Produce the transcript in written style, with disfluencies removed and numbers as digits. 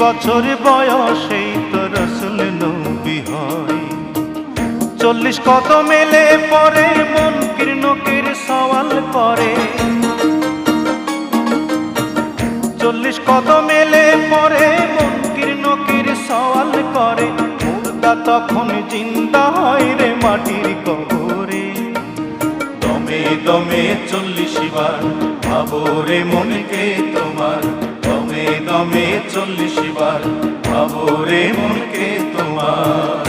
বছর বয়সেই তো রসুল নবী হয়। 40 কদম মেলে পরে মন কীর্ণকের সওয়াল করে। 40 কদম মেলে পরে মন কীর্ণকের সওয়াল করে। মুর্দা তখন জিন্দা হয় রে মাটির কবরে। দমে দমে 40 বার ভাবো রে মনকে তোমার। দমে দমে 40 বার ভাবো রে মনকে তোমার।